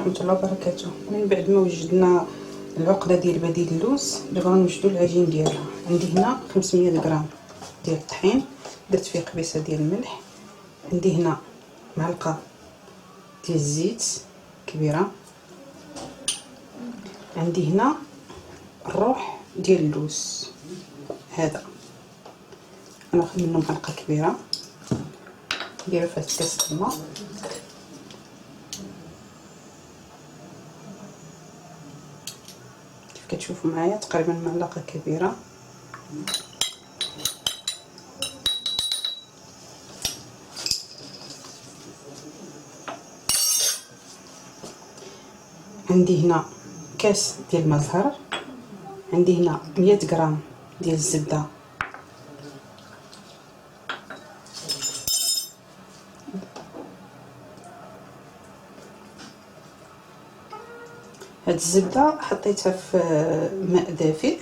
ورحمة الله وبركاته. من بعد ما وجدنا العقدة ديال بديل اللوز، دابا غنوجدو العجين ديالها. عندي هنا 500 غرام ديال الطحين، درت فيه قبيصة ديال الملح، عندي هنا معلقة ديال الزيت كبيرة، عندي هنا الروح ديال اللوز، هذا غناخذ منه معلقة كبيرة نديرو فيه كاس الماء. كيف كتشوفوا معايا تقريبا معلقة كبيرة. عندي هنا كاس ديال المزهر، عندي هنا 100 غرام ديال الزبدة، هاد الزبدة حطيتها في ماء دافئ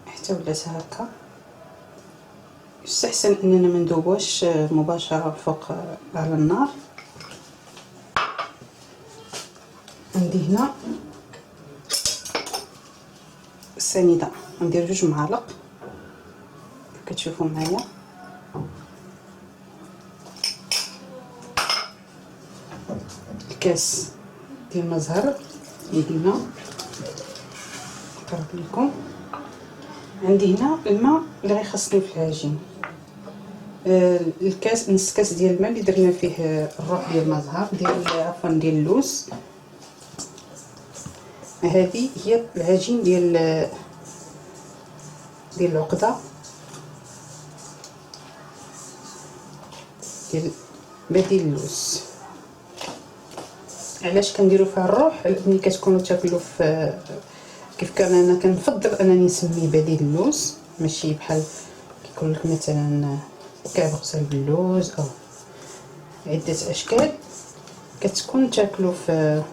حتى ولات هكا. يستحسن اننا ما ندوبوش مباشرة فوق على النار. عندي هنا السنيده ندير 2 معالق كتشوفوا معايا. الكاس ديال المزهر اللي هنا نقرب لكم. عندي هنا الماء اللي غيخصني في العجين، الكاس نص كاس ديال الماء اللي درنا فيه الروح ديال المزهر ديال ديال اللوز. هذه هي العجين ديال العقده ديال بديل اللوز. علاش كنديروا فيها الروح؟ ملي كتكونوا تاكلوا في كيف كان انا كنفضل انني نسميه بديل اللوز، ماشي بحال كيكون لك مثلا كعب غزال باللوز او عده اشكال. كتكون تاكلوا في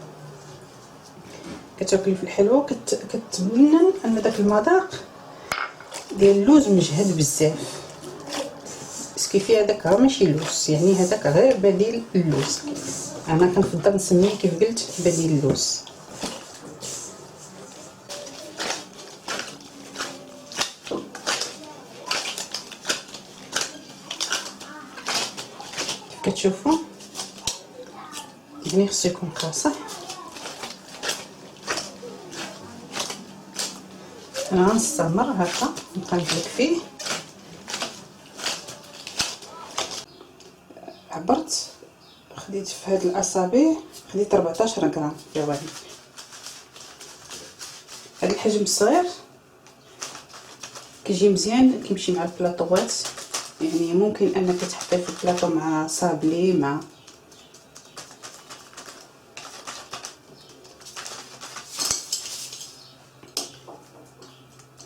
الحلوى كتبين ان داك المذاق ديال اللوز مجهد بزاف، باسكو هذاك راه ماشي لوز، يعني هذاك غير بديل اللوز. انا كنفضل نسميه كيف قلت بديل اللوز. كتشوفوا يعني خصو يكون قاصح. انا غنستمر هكا نقلب فيه. عبرت خديت في هاد الاصابع خديت 14 غرام جوانب. هاد الحجم الصغير كيجي مزيان، كيمشي مع البلاطوات، يعني ممكن انك تحطيه في البلاطو مع صابلي مع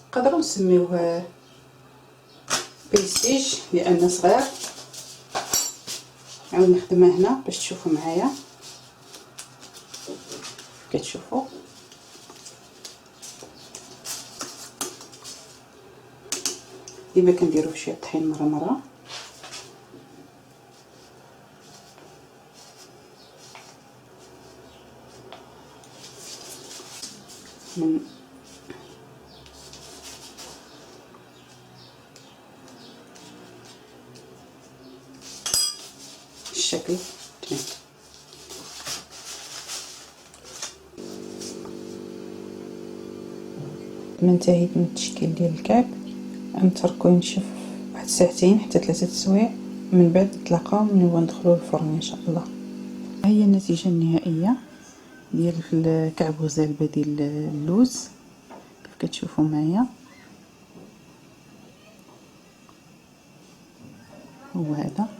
نقدروا نسميوه بيستيج لانه صغير. نعاود نخدمها هنا باش تشوفوا معايا. كتشوفوا ديما كنديروا شويه طحين مره من الشكل. انتهيت من التشكيل ديال الكعب، نتركوه ينشف واحد ساعتين حتى 3 سوايع، من بعد نتلاقاو ملي ندخلوا الفرن ان شاء الله. ها هي النتيجه النهائيه ديال الكعب غزال بديل اللوز كيف كتشوفوا معايا. هو هذا.